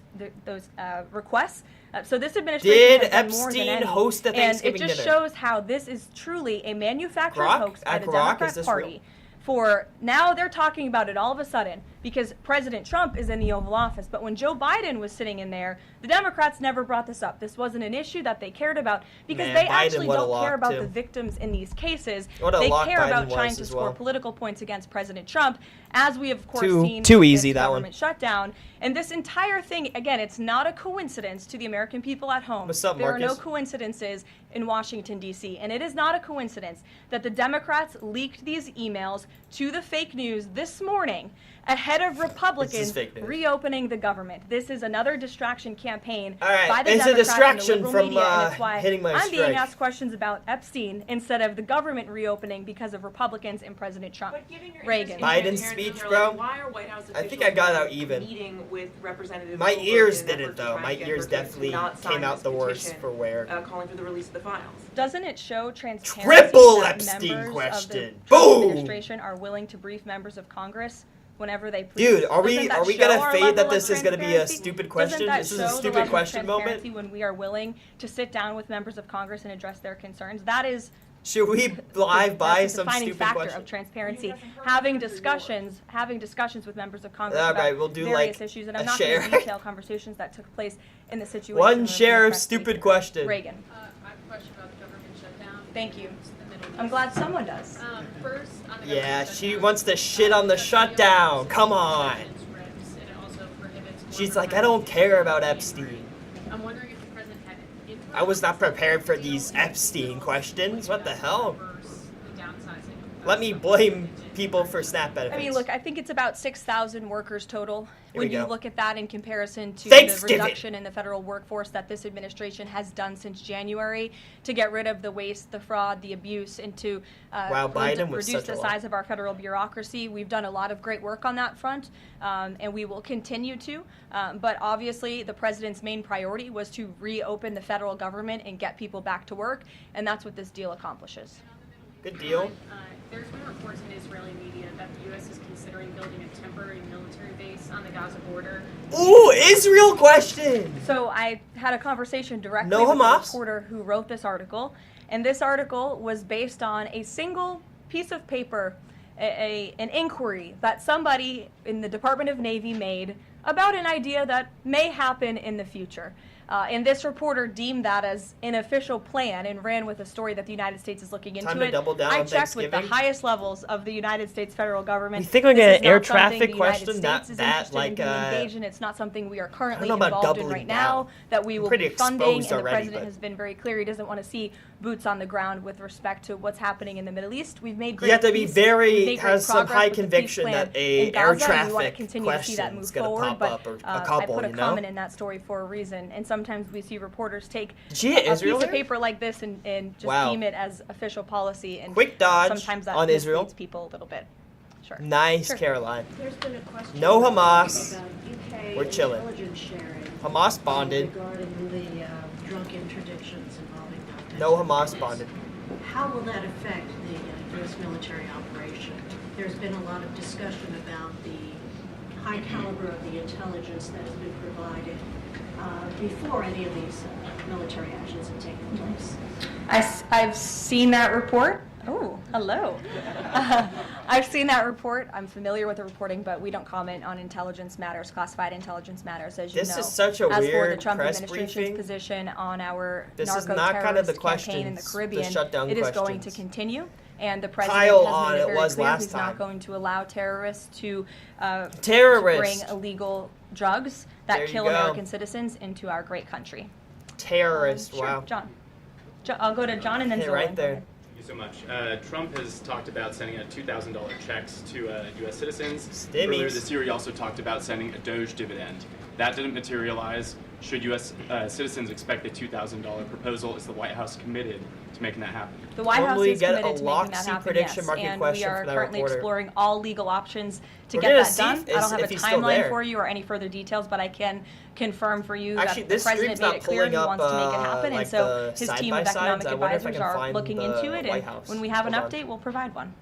requests. So this administration Did has done more than Epstein any, host a Thanksgiving and it just dinner? shows how this is truly a manufactured Grok? hoax by At the Grok, is Democrat this Party. real? For now, they're talking about it all of a sudden because President Trump is in the Oval Office. But when Joe Biden was sitting in there, the Democrats never brought this up. This wasn't an issue that they cared about because Man, they Biden actually would've don't care locked about too. the victims in these cases. What a They lock care Biden about was trying to as score well. political points against President Trump, as we have, of course, Too- seen too with easy, this that one. government shutdown. And this entire thing, again, it's not a coincidence to the American people at home. What's up, there are no Marcus? coincidences in Washington, D.C. And it is not a coincidence that the Democrats leaked these emails to the fake news this morning ahead of Republicans fake news. reopening the government. This is another distraction campaign All right, by the it's a Democrats distraction and the liberal from, media, and it's why hitting my I'm being strike. asked questions about Epstein instead of the government reopening because of Republicans and President Trump. But given your Reagan. interest in Biden's transparency, speech, Caroline, bro, why are White House I think officials I got out even. meeting with representatives My over ears in an didn't, effort to though. try My and get ears Republicans to definitely not sign came out this the worst petition, for wear. calling for the release of the files. Doesn't it show transparency Triple that Epstein members question. of the Trump Boom! administration are willing to brief members of Congress whenever they please? Dude, are Doesn't we that gonna show our fade level that of this is gonna be a transparency? stupid question? Doesn't that This is a show the stupid level of question moment? transparency when we are willing to sit down with members of Congress and address their concerns? That is Should we live by that's a some defining stupid factor question? of transparency. Having discussions with members of Congress All about right, we'll do, various like, issues, and a I'm not share. going to detail conversations that took place in the situation. One room share in the of press stupid briefing. question. Reagan. I have a question about the government shutdown. Thank you. It's the Middle I'm East. glad someone does. First, on the Yeah, government she shutdown, wants to shit on the because shutdown. Come on. President's ribs, and it also She's like, I don't care about Epstein. I'm wondering if the president had input. I was not prepared for these Epstein questions. What the hell? Reverse the downsizing. Let me blame people for SNAP benefits. I mean, look, I think it's about 6,000 workers total. When you look at that in comparison to the reduction in the federal workforce that this administration has done since January to get rid of the waste, the fraud, the abuse, and to reduce the size of our federal bureaucracy. We've done a lot of great work on that front, and we will continue to. But obviously, the president's main priority was to reopen the federal government and get people back to work, and that's what this deal accomplishes. Good deal. There's been reports in Israeli media that the U.S. is considering building a temporary military base on the Gaza border. Ooh, Israel question! So I had a conversation directly with the reporter who wrote this article, and this article was based on a single piece of paper, an inquiry that somebody in the Department of Navy made about an idea that may happen in the future. And this reporter deemed that as an official plan and ran with a story that the United States is looking into it. I checked with the highest levels of the United States federal government. You think we're going to air traffic question that like engaged in. It's not something we are currently involved in right now that we will be funding. And the president has been very clear he doesn't want to see boots on the ground with respect to what's happening in the Middle East. We've made great. You have to be has some high conviction that a air traffic question is going to pop up, or a couple. I put a comment in that story for a reason, and sometimes we see reporters take a piece of paper like this and just deem it as official policy, and quick dodge sometimes that on Israel people a little bit. Sure. Nice, sure. Caroline. There's been a question no Hamas. About UK we're chilling. Intelligence sharing Hamas bonded. Regarding the drunk interdictions involving no Hamas bonded. How will that affect the U.S. military operation? There's been a lot of discussion about the high caliber of the intelligence that has been provided before any of these military actions have taken place. I've seen that report. Oh, hello. I've seen that report. I'm familiar with the reporting, but we don't comment on intelligence matters, classified intelligence matters, as you know. This is such a weird for the Trump press administration's briefing. Position on our narco-terrorist campaign in the Caribbean, it is going to continue. And the president has made it very clear he's not going to allow terrorists to bring illegal drugs that kill American citizens into our great country. Terrorist, sure, wow. John. I'll go to John and then Zolan. Right there. Thank you so much. Trump has talked about sending out $2,000 checks to U.S. citizens. Earlier this year, he also talked about sending a Doge dividend. That didn't materialize. Should U.S. Citizens expect a $2,000 proposal? Is the White House committed to making that happen? The White House is committed to making that happen, yes. And we are currently exploring all legal options to get that done. I don't have a timeline for you or any further details, but I can confirm for you that the president made it clear he wants to make it happen, and so his team of economic advisors are looking into it, and when we have an update, we'll provide one.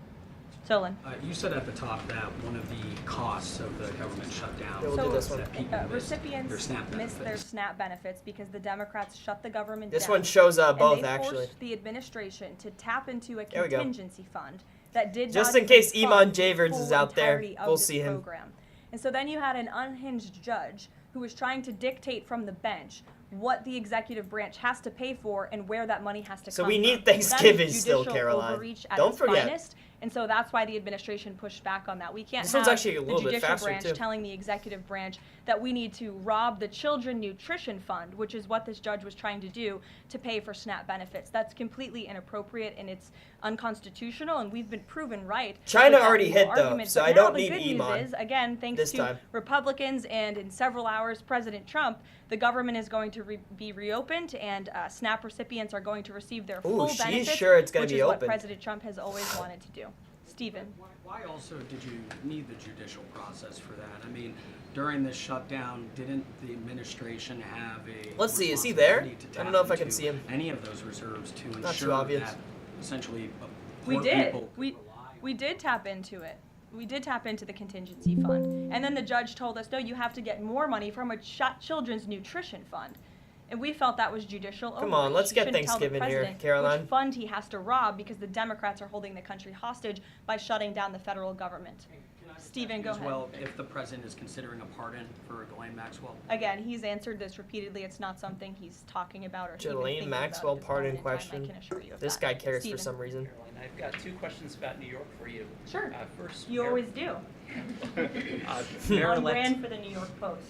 Zolan. You said at the top that one of the costs of the government shutdown is that people recipients miss their SNAP benefits because the Democrats shut the government down. This one shows both, and they actually. Forced the administration to tap into a contingency fund that did just not in case Iman Javerds is out there, we'll see him. Program. And so then you had an unhinged judge who was trying to dictate from the bench what the executive branch has to pay for and where that money has to come from. So we need Thanksgiving still, Caroline. Don't forget. Finest, and so that's why the administration pushed back on that. We can't have actually the judicial branch telling the executive branch that we need to rob the Children Nutrition Fund, which is what this judge was trying to do, to pay for SNAP benefits. That's completely inappropriate and it's unconstitutional, and we've been proven right. China already hit though, so I don't need Iman. The good news is, again, thanks to Republicans and in several hours, President Trump, the government is going to be reopened, and SNAP recipients are going to receive their full benefits, sure it's going to be which is open. what President Trump has always wanted to do. Stephen. Why also did you need the judicial process for that? I mean, during this shutdown, didn't the administration have a Let's see, is he there? I don't know if I can see him. Any of those reserves to Not ensure that essentially we did. We did tap into it. We did tap into the contingency fund. And then the judge told us, no, you have to get more money from a children's nutrition fund. And we felt that was judicial overreach. Come on, let's get Thanksgiving here, Caroline. Which fund he has to rob because the Democrats are holding the country hostage by shutting down the federal government. Stephen, go ahead. Well, if the president is considering a pardon for Ghislaine Maxwell. Again, he's answered this repeatedly. It's not something he's talking about or Ghislaine Maxwell pardon question. I can assure you of this that. guy cares Stephen. for some reason. Caroline, I've got 2 questions about New York for you. Sure. First, You always do. On brand for the New York Post.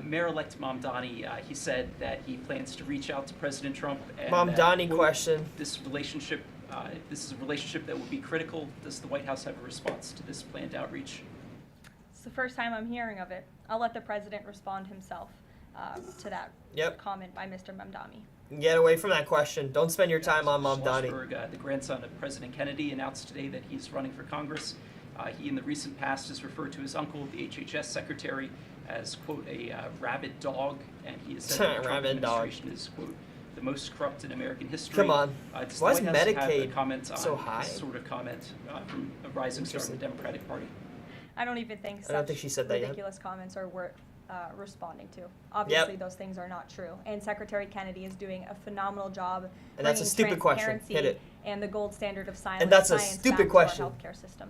Mayor-elect Mamdani, he said that he plans to reach out to President Trump. And Mamdani question. This relationship, this is a relationship that will be critical. Does the White House have a response to this planned outreach? It's the first time I'm hearing of it. I'll let the president respond himself to that comment by Mr. Mamdani. Get away from that question. Don't spend your time on Mamdani. Schlossberg, the grandson of President Kennedy, announced today that he's running for Congress. He, in the recent past, has referred to his uncle, the HHS secretary, as, quote, a rabid dog, and he has said that the Trump administration is, quote, the most corrupt in American history. Come on. Why is Medicaid so high? This sort of comment from a rising star in the Democratic Party? I don't even think she said that ridiculous comments are worth responding to. Obviously, those things are not true. And Secretary Kennedy is doing a phenomenal job and that's a stupid question. Hit it. And the gold standard of science. And that's a stupid question. Our healthcare system.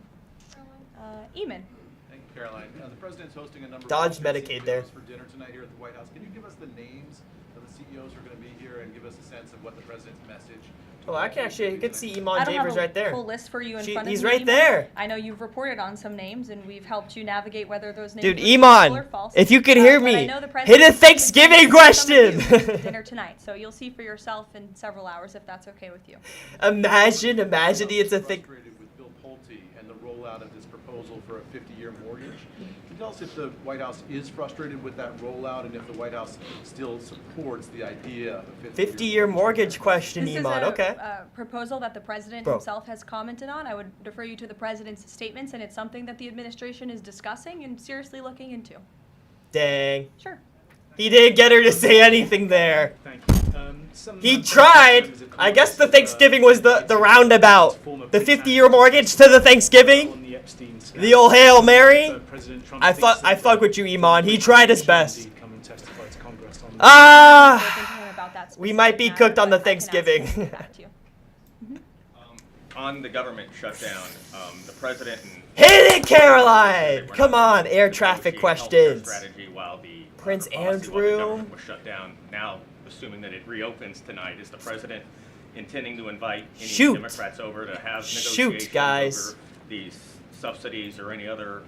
Eamon. Thank you, Caroline. The president's hosting a number Dodge of Medicaid there for dinner tonight here at the White House. Can you give us the names of the CEOs who are going to be here and give us a sense of what the president's message? Oh, I can actually, you can see Iman Javers right there. I don't have a full list for you in front of me. He's right there. I know you've reported on some names, and we've helped you navigate whether those names Dude, are true or false. if you could hear me, hit a Thanksgiving question. Dinner tonight, so you'll see for yourself in several hours if that's okay with you. Imagine it's a thing. With Bill Pulte and the rollout of this proposal for a 50-year mortgage. Can you tell us if the White House is frustrated with that rollout and if the White House still supports the idea of a 50-year mortgage question, Iman? Okay. Proposal that the president himself has commented on. I would defer you to the president's statements, and it's something that the administration is discussing and seriously looking into. Dang. Sure. He didn't get her to say anything there. Thank you. He tried. I guess the Thanksgiving was the roundabout. The 50-year mortgage to the Thanksgiving. The old Hail Mary. I fuck with you, Iman. He tried his best. We might be cooked on the Thanksgiving. On the government shutdown, the president and hit it, Caroline! Come on, air traffic questions. Strategy while the Prince Andrew while the government was shut down. Now, assuming that it reopens tonight, is the president intending to invite any Democrats over to have negotiations over these subsidies or any other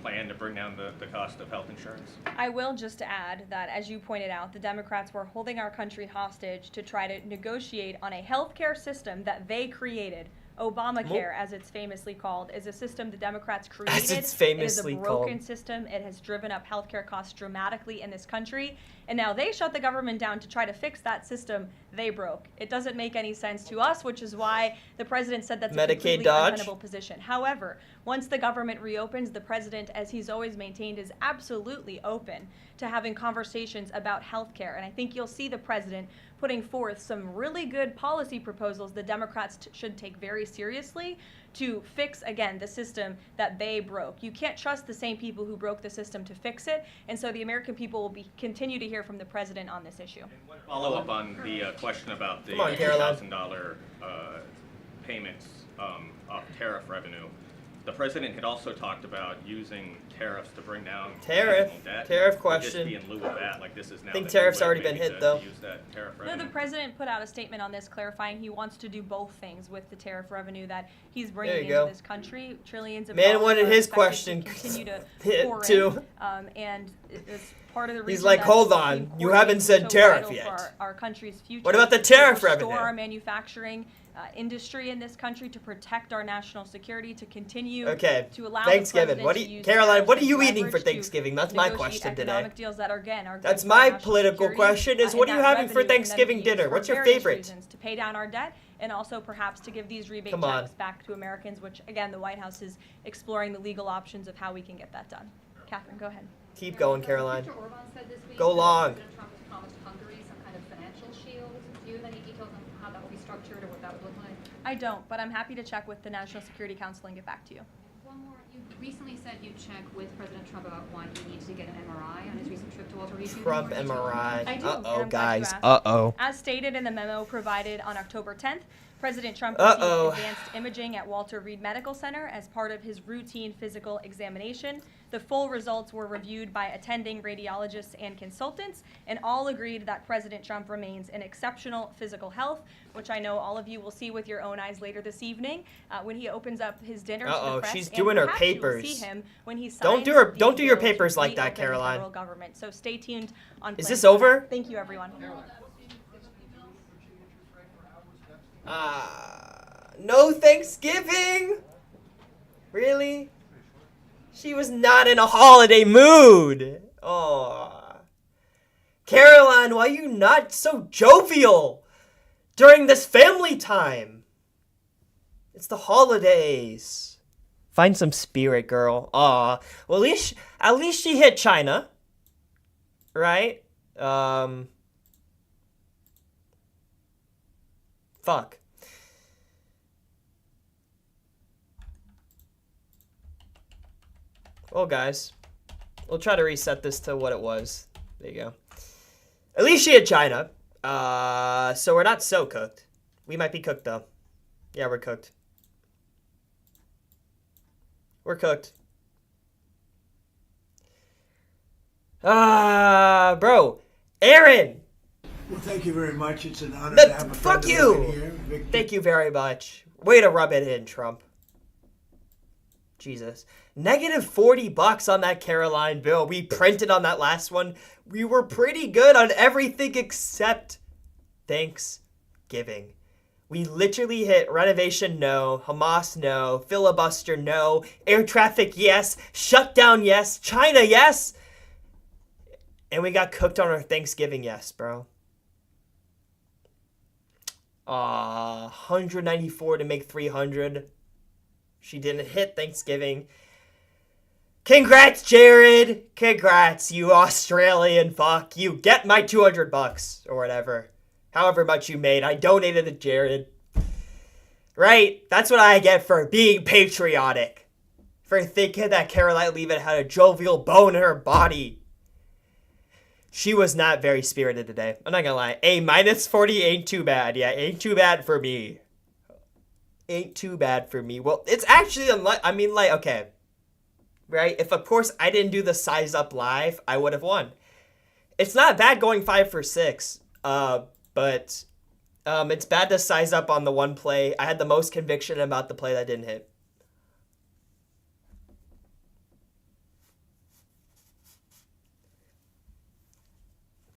plan to bring down the cost of health insurance? I will just add that, as you pointed out, the Democrats were holding our country hostage to try to negotiate on a healthcare system that they created. Obamacare, as it's famously called, is a system the Democrats created. As it's famously it is a broken system. It has driven up healthcare costs dramatically in this country. And now they shut the government down to try to fix that system they broke. It doesn't make any sense to us, which is why the president said that's a completely untenable position. However, once the government reopens, the president, as he's always maintained, is absolutely open to having conversations about healthcare. And I think you'll see the president putting forth some really good policy proposals the Democrats should take very seriously to fix, again, the system that they broke. You can't trust the same people who broke the system to fix it, and so the American people will continue to hear from the president on this issue. Follow up on the question about the $1,000 payments off tariff revenue. The president had also talked about using tariffs to bring down tariff question. Just be in lieu of that, like this is now. I think tariffs already been hit though. Use that tariff no, revenue. the president put out a statement on this clarifying he wants to do both things with the tariff revenue that he's bringing into this country. Trillions of dollars. Man wanted his question continue to hit pour too. And it's part of the reason he's like, hold on, you haven't said tariff yet. For our country's future. What about the tariff revenue? Restore our manufacturing industry in this country, to protect our national security, to continue to allow Thanksgiving. Caroline, what are you eating for Thanksgiving? That's my question today. Deals that are, again, are that's my political question is, what are you having for Thanksgiving dinner? What's your favorite? To pay down our debt, and also perhaps to give these rebate checks back to Americans, which, again, the White House is exploring the legal options of how we can get that done. Catherine, go ahead. Keep going, Caroline. Mr. Orban said this week go long. President Trump has promised Hungary some kind of financial shield. Do you have any details on how that will be structured or what that would look like? I don't, but I'm happy to check with the National Security Council and get back to you. One more. You recently said you'd check with President Trump about why he needs to get an MRI on his recent trip to Walter Reed. Trump MRI. I do. Uh-oh, guys. Uh-oh. As stated in the memo provided on October 10th, President Trump received advanced imaging at Walter Reed Medical Center as part of his routine physical examination. The full results were reviewed by attending radiologists and consultants, and all agreed that President Trump remains in exceptional physical health, which I know all of you will see with your own eyes later this evening when he opens up his dinner to the press. She's doing her papers. See him when he don't do your papers like that, Caroline. Federal government. So stay tuned on. Is this over? Thank you, everyone. No Thanksgiving? Really? She was not in a holiday mood. Oh. Caroline, why are you not so jovial during this family time? It's the holidays. Find some spirit, girl. Aw. Well, at least she hit China. Right? Fuck. Well, guys, we'll try to reset this to what it was. There you go. At least she hit China. So we're not so cooked. We might be cooked, though. Yeah, we're cooked. We're cooked. Bro. Aaron! Well, thank you very much. It's an honor to have a friend of mine here. Victor. Thank you very much. Way to rub it in, Trump. Jesus. Negative $40 on that Caroline bill. We printed on that last one. We were pretty good on everything except Thanksgiving. We literally hit renovation, no. Hamas, no. Filibuster, no. Air traffic, yes. Shutdown, yes. China, yes. And we got cooked on our Thanksgiving, yes, bro. 194 to make 300. She didn't hit Thanksgiving. Congrats, Jared. Congrats, you Australian fuck. You get my $200 or whatever. However much you made. I donated to Jared. Right? That's what I get for being patriotic. For thinking that Caroline Leavitt had a jovial bone in her body. She was not very spirited today. I'm not gonna lie. A -40 ain't too bad. Yeah, ain't too bad for me. Ain't too bad for me. Well, it's actually okay. Right? If, of course, I didn't do the size up live, I would have won. It's not bad going 5 for 6. But it's bad to size up on the one play. I had the most conviction about the play that didn't hit.